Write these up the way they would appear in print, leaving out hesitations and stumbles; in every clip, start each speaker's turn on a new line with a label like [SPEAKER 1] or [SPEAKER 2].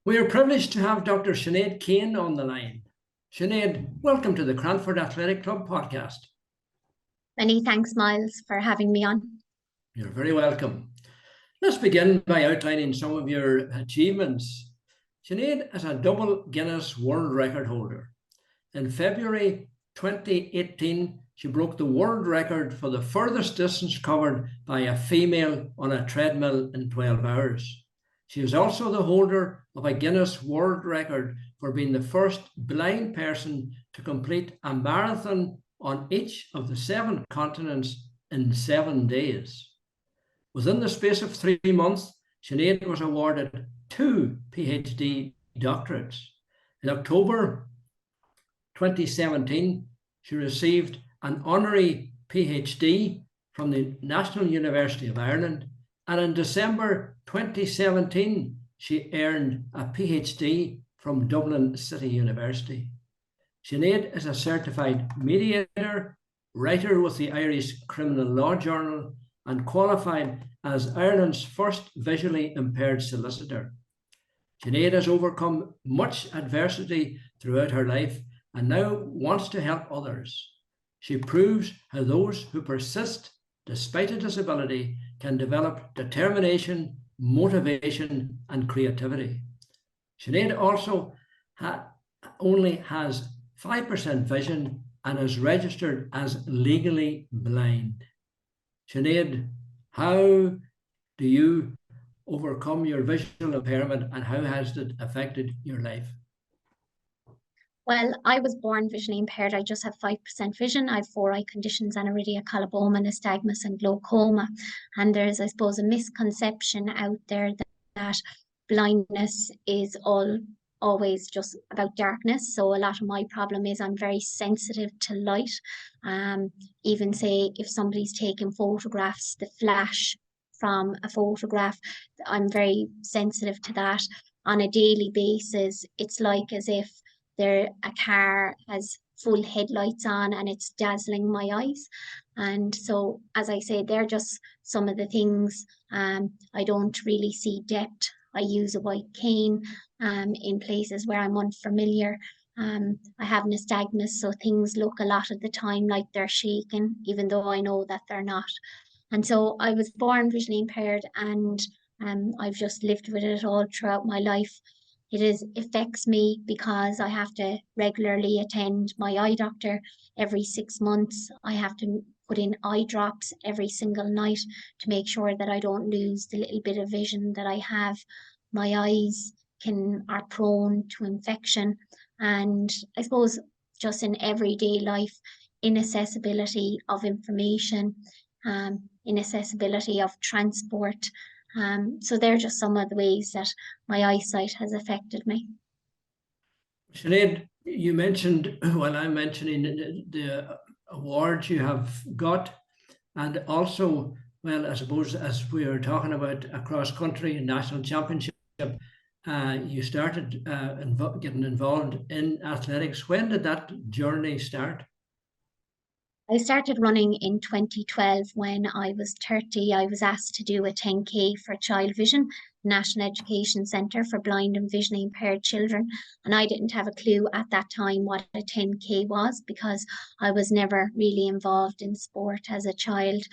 [SPEAKER 1] We are privileged to have Dr. Sinead Kane on the line. Sinead, welcome to the Cranford Athletic Club podcast.
[SPEAKER 2] Many thanks, Miles, for having me on.
[SPEAKER 1] You're very welcome. Let's begin by outlining some of your achievements. Sinead is a double Guinness World Record holder. In February 2018, she broke the world record for the furthest distance covered by a female on a treadmill in 12 hours. She is also the holder of a Guinness World Record for being the first blind person to complete a marathon on each of the 7 continents in 7 days. Within the space of 3 months, Sinead was awarded 2 PhD doctorates. In October 2017, she received an honorary PhD from the National University of Ireland, and in December 2017, she earned a PhD from Dublin City University. Sinead is a certified mediator, writer with the Irish Criminal Law Journal, and qualified as Ireland's first visually impaired solicitor. Sinead has overcome much adversity throughout her life and now wants to help others. She proves how those who persist despite a disability can develop determination, motivation, and creativity. Sinead also only has 5% vision and is registered as legally blind. Sinead, how do you overcome your visual impairment and how has it affected your life?
[SPEAKER 2] Well, I was born visually impaired. I just have 5% vision. I have 4 eye conditions: aniridia, coloboma, nystagmus, and glaucoma. And there's, I suppose, a misconception out there that blindness is always just about darkness. So a lot of my problem is I'm very sensitive to light. Even say if somebody's taking photographs, the flash from a photograph, I'm very sensitive to that. On a daily basis, it's like as if a car has full headlights on and it's dazzling my eyes. And so, as I say, they're just some of the things. I don't really see depth. I use a white cane in places where I'm unfamiliar. I have nystagmus, so things look a lot of the time like they're shaking, even though I know that they're not. And so I was born visually impaired, and I've just lived with it all throughout my life. It affects me because I have to regularly attend my eye doctor every 6 months. I have to put in eye drops every single night to make sure that I don't lose the little bit of vision that I have. My eyes are prone to infection, and I suppose just in everyday life, inaccessibility of information, inaccessibility of transport. So they're just some of the ways that my eyesight has affected me.
[SPEAKER 1] Sinead, you mentioned, well, I'm mentioning the awards you have got, and also, well, I suppose as we were talking about a cross-country national championship, you started getting involved in athletics. When did that journey start?
[SPEAKER 2] I started running in 2012 when I was 30. I was asked to do a 10K for Child Vision, National Education Centre for Blind and Visually Impaired Children. And I didn't have a clue at that time what a 10K was because I was never really involved in sport as a child.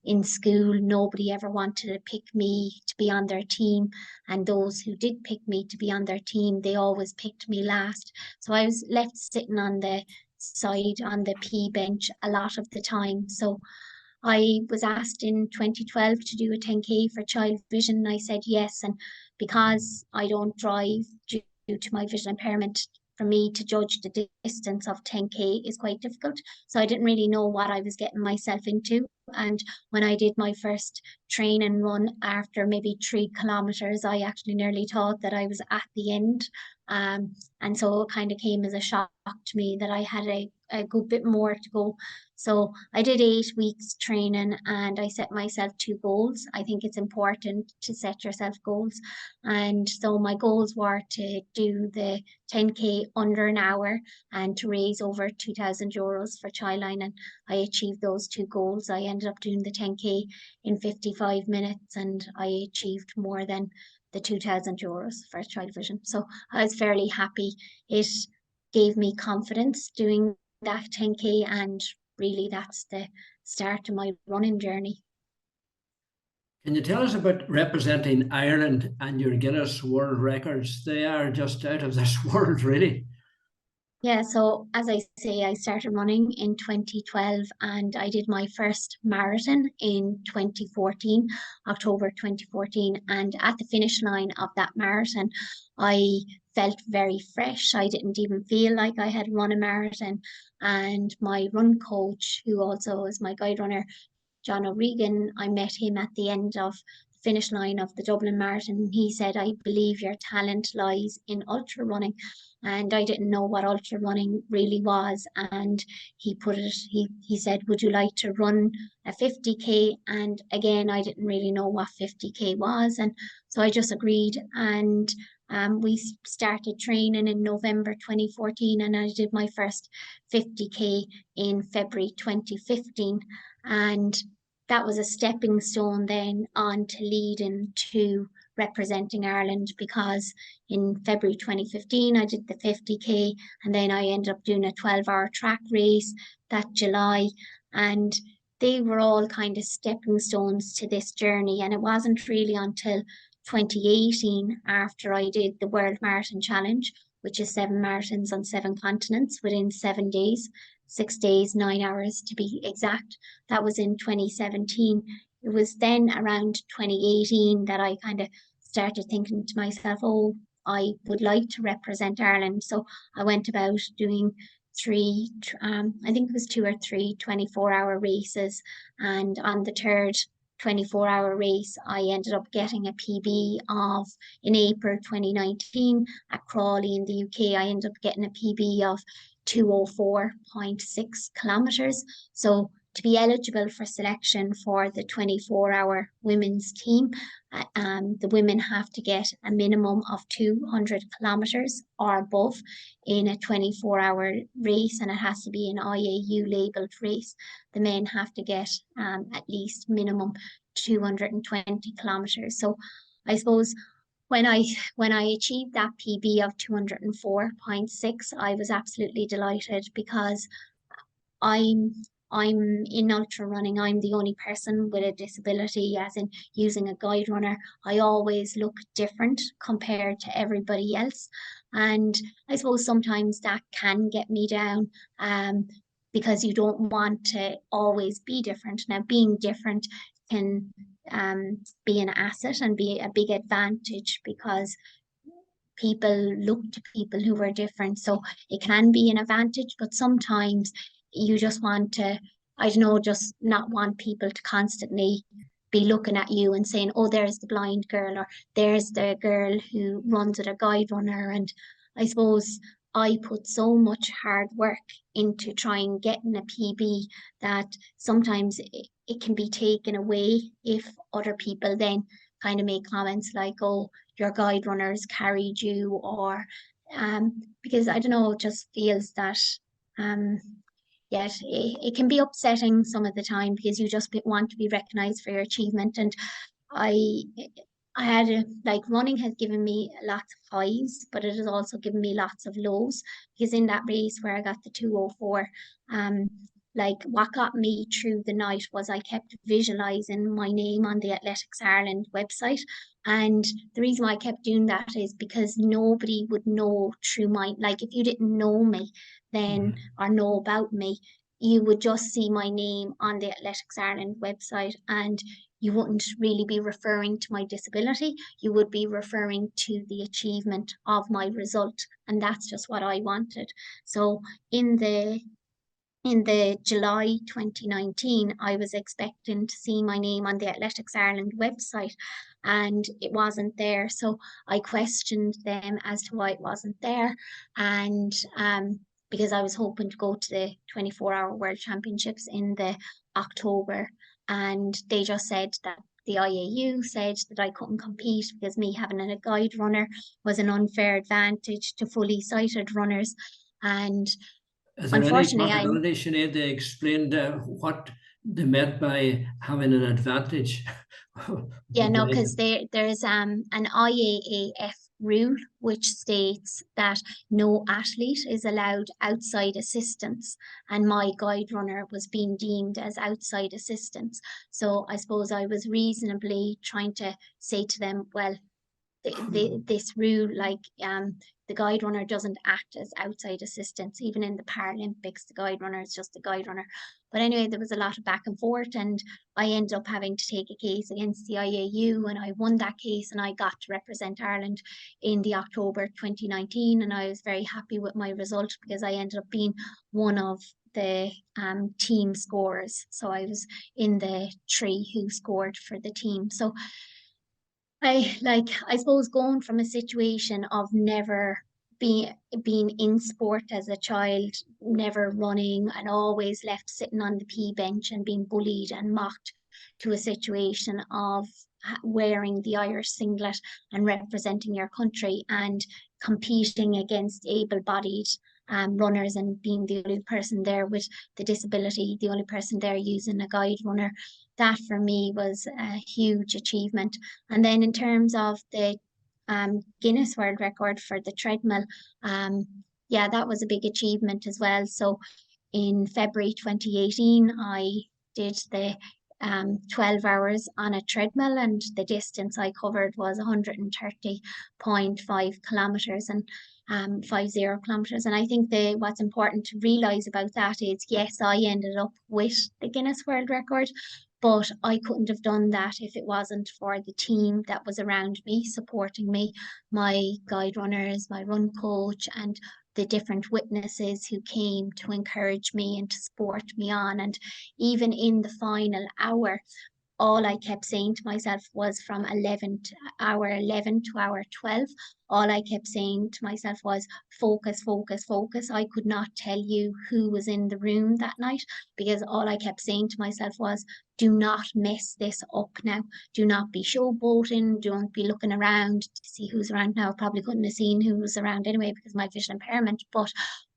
[SPEAKER 2] In school, nobody ever wanted to pick me to be on their team. And those who did pick me to be on their team, they always picked me last. So I was left sitting on the side on the P bench a lot of the time. So I was asked in 2012 to do a 10K for Child Vision, and I said yes. And because I don't drive due to my visual impairment, for me to judge the distance of 10K is quite difficult. So I didn't really know what I was getting myself into. And when I did my first train and run after maybe 3 kilometers, I actually nearly thought that I was at the end. And so it kind of came as a shock to me that I had a good bit more to go. So I did 8 weeks training and I set myself 2 goals. I think it's important to set yourself goals. And so my goals were to do the 10K under an hour and to raise over €2,000 for Childline. And I achieved those 2 goals. I ended up doing the 10K in 55 minutes and I achieved more than the €2,000 for child vision. So I was fairly happy. It gave me confidence doing that 10K, and really that's the start of my running journey.
[SPEAKER 1] Can you tell us about representing Ireland and your Guinness World Records? They are just out of this world, really.
[SPEAKER 2] Yeah, so as I say, I started running in 2012 and I did my first marathon in 2014, October 2014. And at the finish line of that marathon, I felt very fresh. I didn't even feel like I had run a marathon. And my run coach, who also is my guide runner, John O'Regan, I met him at the end of the finish line of the Dublin Marathon. He said, I believe your talent lies in ultra running. And I didn't know what ultra running really was. And he said, would you like to run a 50K? And again, I didn't really know what 50K was. And so I just agreed. And we started training in November 2014, and I did my first 50K in February 2015. And that was a stepping stone then on to leading to representing Ireland, because in February 2015 I did the 50K, and then I ended up doing a 12-hour track race that July, and they were all kind of stepping stones to this journey. And it wasn't really until 2018, after I did the World Marathon Challenge, which is 7 marathons on 7 continents within 7 days, 6 days, 9 hours to be exact. That was in 2017. It was then around 2018 that I kind of started thinking to myself, oh, I would like to represent Ireland. So I went about doing I think it was 2 or 3 24-hour races. And on the third 24-hour race, I ended up getting a PB of, in April 2019 at Crawley in the UK, I ended up getting a PB of 204.6 kilometers. So to be eligible for selection for the 24-hour women's team, the women have to get a minimum of 200 kilometers or above in a 24-hour race, and it has to be an IAU labeled race. The men have to get at least minimum 220 kilometers. So I suppose when I achieved that PB of 204.6, I was absolutely delighted, because I'm in ultra running. I'm the only person with a disability, as in using a guide runner. I always look different compared to everybody else. And I suppose sometimes that can get me down, because you don't want to always be different. Now, being different can be an asset and be a big advantage, because people look to people who are different. So it can be an advantage, but sometimes you just want to, I don't know, just not want people to constantly be looking at you and saying, oh, there's the blind girl, or there's the girl who runs with a guide runner. And I suppose I put so much hard work into trying getting a PB that sometimes it can be taken away if other people then kind of make comments like, oh, your guide runners carried you, or because I don't know, it just feels that yet it can be upsetting some of the time, because you just want to be recognized for your achievement. And I had like, running has given me lots of highs, but it has also given me lots of lows, because in that race where I got the 204, like, what got me through the night was I kept visualizing my name on the Athletics Ireland website. And the reason why I kept doing that is because nobody would know through like, if you didn't know me then, or know about me, you would just see my name on the Athletics Ireland website, and you wouldn't really be referring to my disability. You would be referring to the achievement of my result. And that's just what I wanted. So in the July 2019, I was expecting to see my name on the Athletics Ireland website, and it wasn't there. So I questioned them as to why it wasn't there. And because I was hoping to go to the 24-hour World Championships in the October, and they just said that the IAU said that I couldn't compete because me having a guide runner was an unfair advantage to fully sighted runners. And
[SPEAKER 1] is there any
[SPEAKER 2] unfortunately,
[SPEAKER 1] possibility, Sinead, they explained what they meant by having an advantage?
[SPEAKER 2] Yeah, no,
[SPEAKER 1] Right.
[SPEAKER 2] because there's an IAAF rule which states that no athlete is allowed outside assistance, and my guide runner was being deemed as outside assistance. So I suppose I was reasonably trying to say to them, well, this rule, like the guide runner doesn't act as outside assistance. Even in the Paralympics, the guide runner is just the guide runner. But anyway, there was a lot of back and forth, and I ended up having to take a case against the IAU, and I won that case, and I got to represent Ireland in the October 2019, and I was very happy with my result because I ended up being one of the team scorers. So I was in the three who scored for the team. So I suppose going from a situation of never being in sport as a child, never running and always left sitting on the P bench and being bullied and mocked, to a situation of wearing the Irish singlet and representing your country and competing against able-bodied runners and being the only person there with the disability, the only person there using a guide runner. That for me was a huge achievement. And then in terms of the Guinness World Record for the treadmill, yeah, that was a big achievement as well. So in February 2018, I did the 12 hours on a treadmill, and the distance I covered was 130.5 kilometers and 50 kilometers. And I think what's important to realize about that is, yes, I ended up with the Guinness World Record, but I couldn't have done that if it wasn't for the team that was around me, supporting me, my guide runners, my run coach, and the different witnesses who came to encourage me and to support me on. And even in the final hour, all I kept saying to myself was, from hour 11 to hour 12, all I kept saying to myself was, focus, focus, focus. I could not tell you who was in the room that night, because all I kept saying to myself was, do not mess this up now. Do not be showboating. Don't be looking around to see who's around now. I probably couldn't have seen who was around anyway because of my visual impairment, but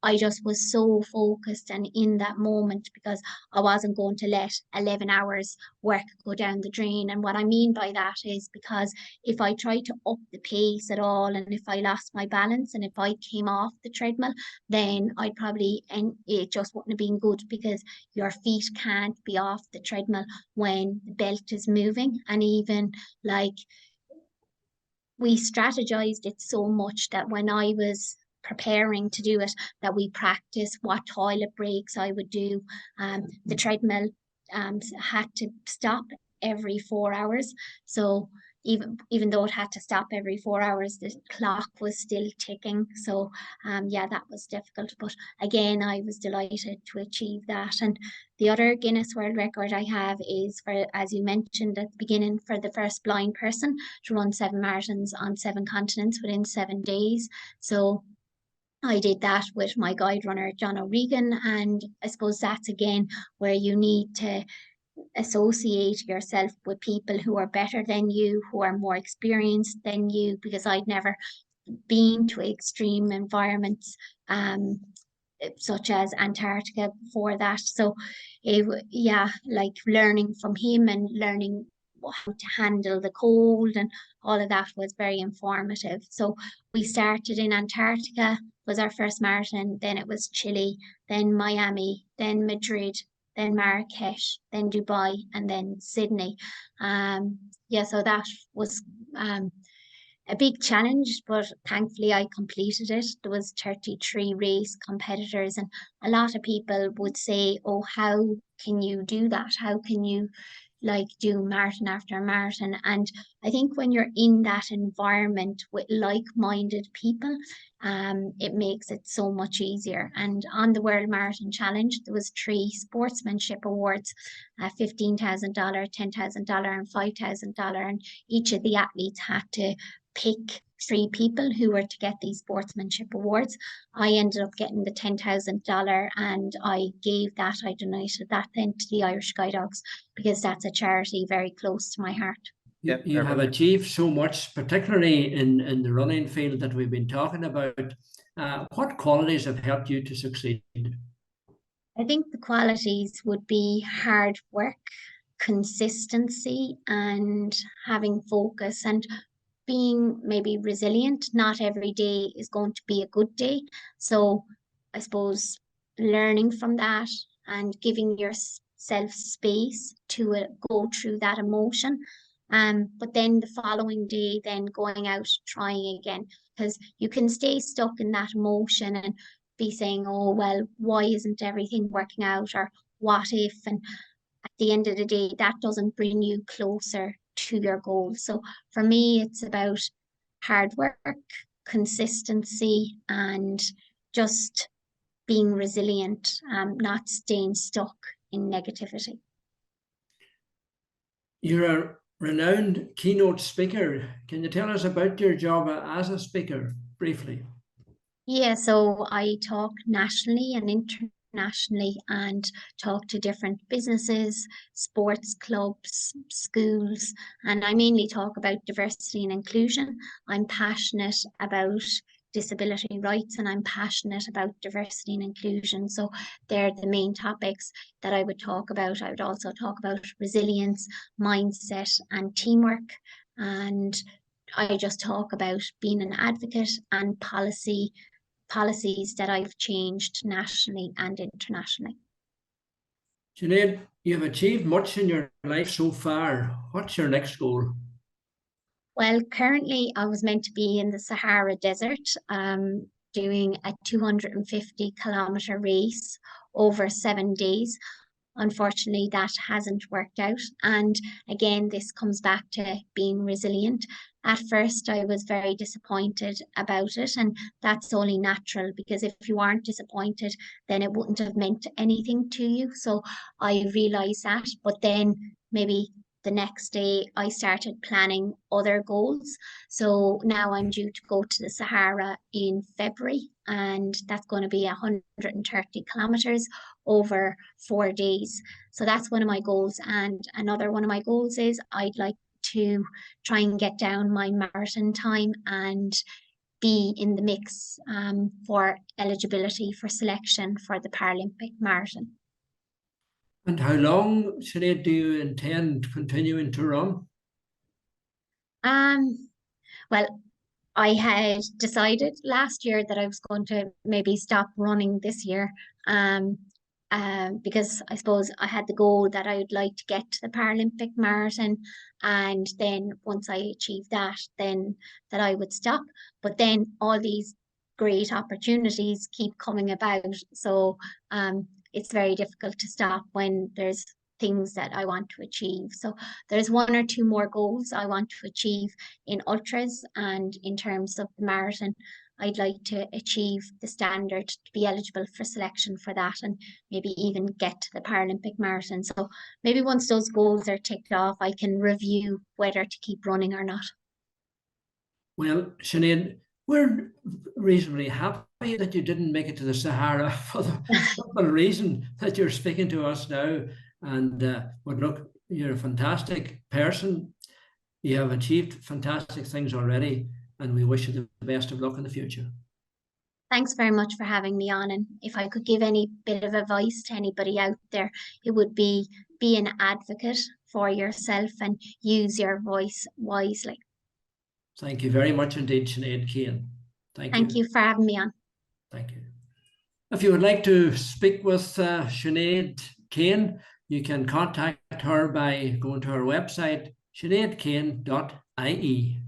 [SPEAKER 2] I just was so focused and in that moment, because I wasn't going to let 11 hours work go down the drain. And what I mean by that is, because if I tried to up the pace at all, and if I lost my balance and if I came off the treadmill, then I'd probably, and it just wouldn't have been good, because your feet can't be off the treadmill when the belt is moving. And even like, we strategized it so much that when I was preparing to do it, that we practiced what toilet breaks I would do. The treadmill had to stop every 4 hours. So even though it had to stop every 4 hours, the clock was still ticking. So yeah, that was difficult. But again, I was delighted to achieve that. And the other Guinness World Record I have is for, as you mentioned at the beginning, for the first blind person to run 7 marathons on 7 continents within 7 days. So I did that with my guide runner, John O'Regan. And I suppose that's again where you need to associate yourself with people who are better than you, who are more experienced than you, because I'd never been to extreme environments such as Antarctica before that. So yeah, like learning from him and learning how to handle the cold and all of that was very informative. So we started in Antarctica, was our first marathon, then it was Chile, then Miami, then Madrid, then Marrakesh, then Dubai, and then Sydney. Yeah, so that was a big challenge, but thankfully I completed it. There was 33 race competitors, and a lot of people would say, oh, how can you do that? How can you like do marathon after marathon? And I think when you're in that environment with like-minded people, it makes it so much easier. And on the World Marathon Challenge, there was 3 sportsmanship awards, $15,000, $10,000 and $5,000. And each of the athletes had to pick 3 people who were to get these sportsmanship awards. I ended up getting the $10,000, and I donated that then to the Irish Guide Dogs, because that's a charity very close to my heart.
[SPEAKER 1] You have achieved so much, particularly in the running field that we've been talking about. What qualities have helped you to succeed?
[SPEAKER 2] I think the qualities would be hard work, consistency and having focus and being maybe resilient. Not every day is going to be a good day. So I suppose learning from that and giving yourself space to go through that emotion. But then the following day, then going out, trying again, because you can stay stuck in that emotion and be saying, oh, well, why isn't everything working out? Or what if? And at the end of the day, that doesn't bring you closer to your goal. So for me, it's about hard work, consistency, and just being resilient, not staying stuck in negativity.
[SPEAKER 1] You're a renowned keynote speaker. Can you tell us about your job as a speaker briefly?
[SPEAKER 2] Yeah, so I talk nationally and internationally and talk to different businesses, sports clubs, schools, and I mainly talk about diversity and inclusion. I'm passionate about disability rights and I'm passionate about diversity and inclusion. So they're the main topics that I would talk about. I would also talk about resilience, mindset, and teamwork. And I just talk about being an advocate and policies that I've changed nationally and internationally.
[SPEAKER 1] Sinead, you have achieved much in your life so far. What's your next goal?
[SPEAKER 2] Well, currently I was meant to be in the Sahara Desert, doing a 250-kilometer race over 7 days. Unfortunately, that hasn't worked out. And again, this comes back to being resilient. At first, I was very disappointed about it, and that's only natural because if you aren't disappointed, then it wouldn't have meant anything to you. So I realized that, but then maybe the next day I started planning other goals. So now I'm due to go to the Sahara in February, and that's going to be 130 kilometers over 4 days. So that's one of my goals. And another one of my goals is I'd like to try and get down my marathon time and be in the mix for eligibility for selection for the Paralympic marathon.
[SPEAKER 1] And how long, Sinead, do you intend continuing to run?
[SPEAKER 2] Um, well, I had decided last year that I was going to maybe stop running this year. Because I suppose I had the goal that I would like to get to the Paralympic marathon, and then once I achieved that, then that I would stop. But then all these great opportunities keep coming about, so it's very difficult to stop when there's things that I want to achieve. So there's one or two more goals I want to achieve in ultras, and in terms of the marathon, I'd like to achieve the standard to be eligible for selection for that and maybe even get to the Paralympic marathon. So maybe once those goals are ticked off, I can review whether to keep running or not.
[SPEAKER 1] Well, Sinead, we're reasonably happy that you didn't make it to the Sahara for the simple reason that you're speaking to us now. And but look, you're a fantastic person. You have achieved fantastic things already, and we wish you the best of luck in the future.
[SPEAKER 2] Thanks very much for having me on. And if I could give any bit of advice to anybody out there, it would be an advocate for yourself and use your voice wisely.
[SPEAKER 1] Thank you very much indeed, Sinead Kane. Thank you.
[SPEAKER 2] Thank you for having me on.
[SPEAKER 1] Thank you. If you would like to speak with Sinead Kane, you can contact her by going to her website, sineadkane.ie.